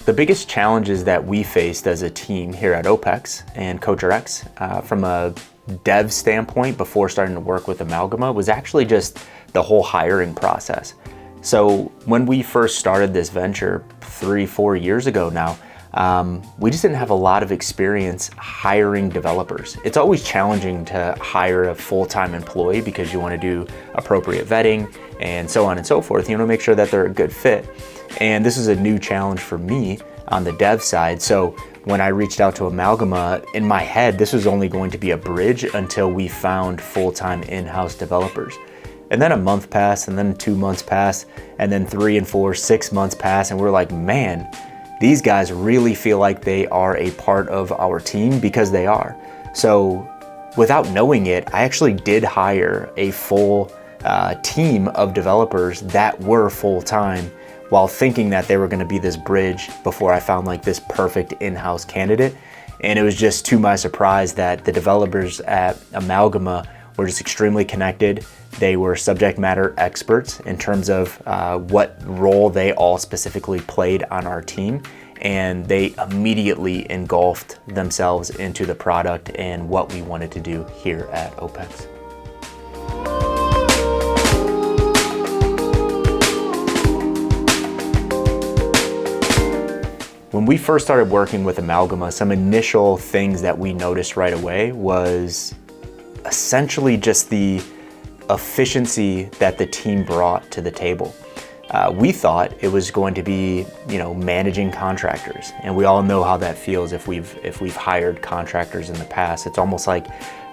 The biggest challenges that we faced as a team here at Opex and CoachRX from a dev standpoint before starting to work with Amalgama was actually just the whole hiring process. So when we first started this venture 3-4 years ago now, we just didn't have a lot of experience hiring developers. It's always challenging to hire a full-time employee because you want to do appropriate vetting and so on and so forth. You want to make sure that they're a good fit. And this is a new challenge for me on the dev side. So when I reached out to Amalgama, in my head, this was only going to be a bridge until we found full-time in-house developers. And then a month passed, and then 2 months passed, and then 3 and 4, 6 months passed, and we're like, man, these guys really feel like they are a part of our team because they are. So without knowing it, I actually did hire a full team of developers that were full-time while thinking that they were gonna be this bridge before I found like this perfect in-house candidate. And it was just to my surprise that the developers at Amalgama were just extremely connected. They were subject matter experts in terms of what role they all specifically played on our team. And they immediately engulfed themselves into the product and what we wanted to do here at Opex. When we first started working with Amalgama, some initial things that we noticed right away was essentially just the efficiency that the team brought to the table. We thought it was going to be, managing contractors, and we all know how that feels if we've hired contractors in the past. It's almost like,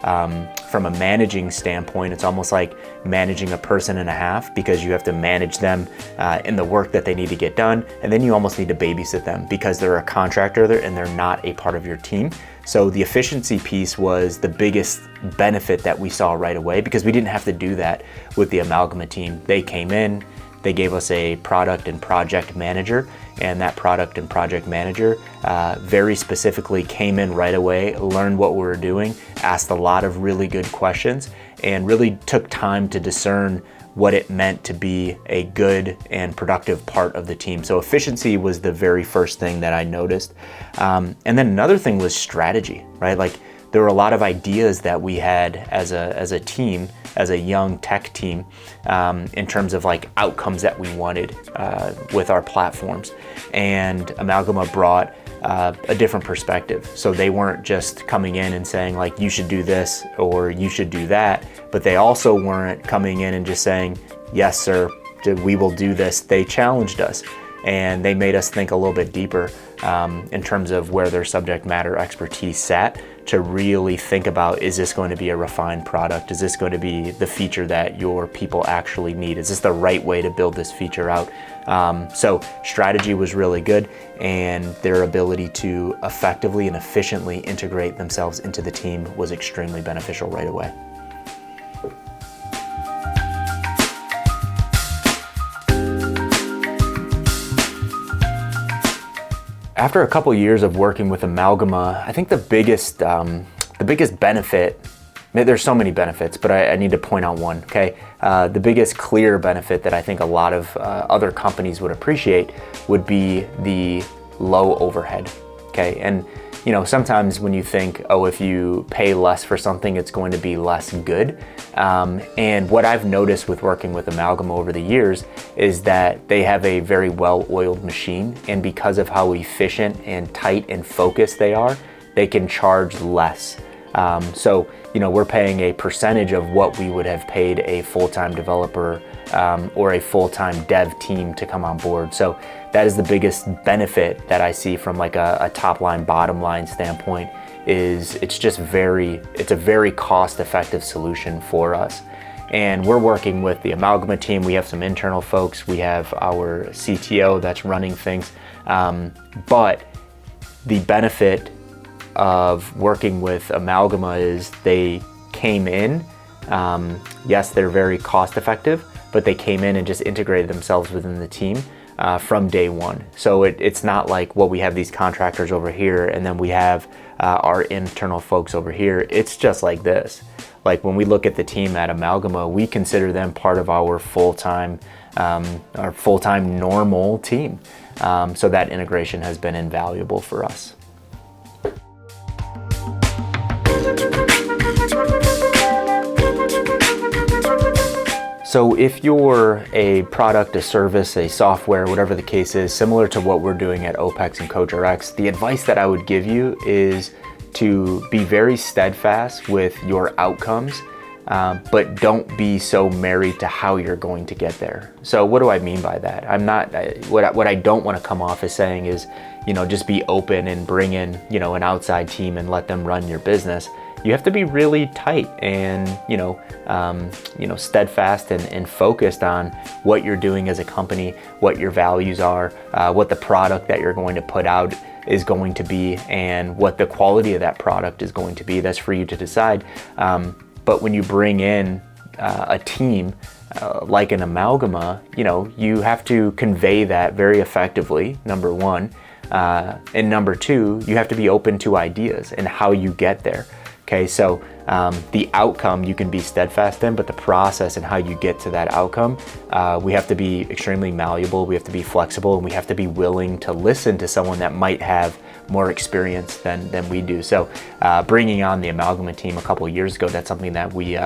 from a managing standpoint, it's almost like managing a person and a half, because you have to manage them in the work that they need to get done, and then you almost need to babysit them because they're a contractor and they're not a part of your team. So the efficiency piece was the biggest benefit that we saw right away, because we didn't have to do that with the Amalgama team. They came in, they gave us a product and project manager, and that product and project manager very specifically came in right away, learned what we were doing, asked a lot of really good questions, and really took time to discern what it meant to be a good and productive part of the team. So efficiency was the very first thing that I noticed. And then another thing was strategy, right? Like, there were a lot of ideas that we had as a team, as a young tech team, in terms of like outcomes that we wanted with our platforms. And Amalgama brought a different perspective. So they weren't just coming in and saying like, you should do this or you should do that, but they also weren't coming in and just saying, yes, sir, we will do this. They challenged us, and they made us think a little bit deeper in terms of where their subject matter expertise sat, to really think about, is this going to be a refined product? Is this going to be the feature that your people actually need? Is this the right way to build this feature out? So strategy was really good, and their ability to effectively and efficiently integrate themselves into the team was extremely beneficial right away. After a couple years of working with Amalgama, I think the biggest benefit, there's so many benefits, but I need to point out one, okay? The biggest clear benefit that I think a lot of other companies would appreciate would be the low overhead, okay? And sometimes when you think, oh, if you pay less for something, it's going to be less good. And what I've noticed with working with Amalgama over the years is that they have a very well-oiled machine, and because of how efficient and tight and focused they are, they can charge less. So we're paying a percentage of what we would have paid a full-time developer or a full-time dev team to come on board. So that is the biggest benefit that I see from like a top line, bottom line standpoint, is it's a very cost-effective solution for us. And we're working with the Amalgama team. We have some internal folks. We have our CTO that's running things. But the benefit of working with Amalgama is they came in, yes, they're very cost effective, but they came in and just integrated themselves within the team from day one. So it's not like, well, we have these contractors over here and then we have our internal folks over here. It's just like this. like when we look at the team at Amalgama, we consider them part of our full-time normal team. So that integration has been invaluable for us. So if you're a product, a service, a software, whatever the case is, similar to what we're doing at Opex and CoachRx, the advice that I would give you is to be very steadfast with your outcomes, but don't be so married to how you're going to get there. So what do I mean by that? What I don't want to come off as saying is, just be open and bring in, an outside team and let them run your business. You have to be really tight and, steadfast and focused on what you're doing as a company, what your values are, what the product that you're going to put out is going to be, and what the quality of that product is going to be. That's for you to decide. But when you bring in a team like an Amalgama, you have to convey that very effectively, number one. And number two, you have to be open to ideas and how you get there. Okay, so the outcome you can be steadfast in, but the process and how you get to that outcome, we have to be extremely malleable, we have to be flexible, and we have to be willing to listen to someone that might have more experience than we do. So bringing on the Amalgama team a couple of years ago, that's something that we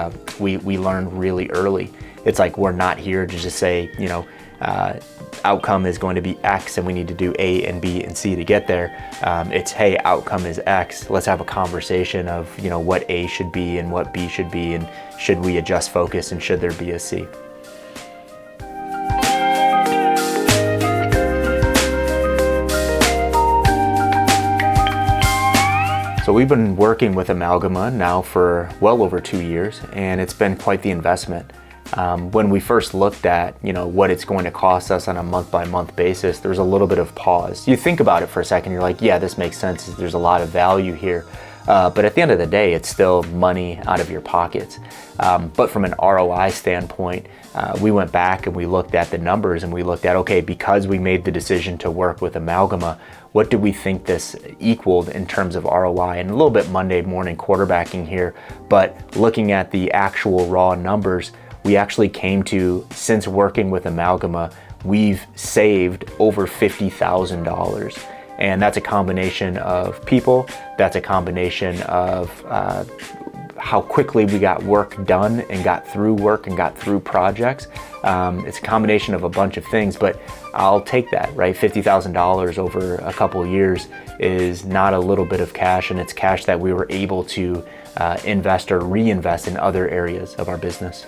learned really early. It's like, we're not here to just say, outcome is going to be X and we need to do A and B and C to get there. It's, hey, outcome is X. Let's have a conversation of, what A should be and what B should be, and should we adjust focus and should there be a C. So we've been working with Amalgama now for well over 2 years, and it's been quite the investment. When we first looked at, what it's going to cost us on a month-by-month basis, there's a little bit of pause. You think about it for a second, you're like, yeah, this makes sense. There's a lot of value here. But at the end of the day, it's still money out of your pockets. But from an ROI standpoint, we went back and we looked at the numbers and we looked at, okay, because we made the decision to work with Amalgama, what do we think this equaled in terms of ROI? And a little bit Monday morning quarterbacking here, but looking at the actual raw numbers, we actually came to, since working with Amalgama, we've saved over $50,000. And that's a combination of people, that's a combination of how quickly we got work done and got through work and got through projects. It's a combination of a bunch of things, but I'll take that, right? $50,000 over a couple of years is not a little bit of cash, and it's cash that we were able to invest or reinvest in other areas of our business.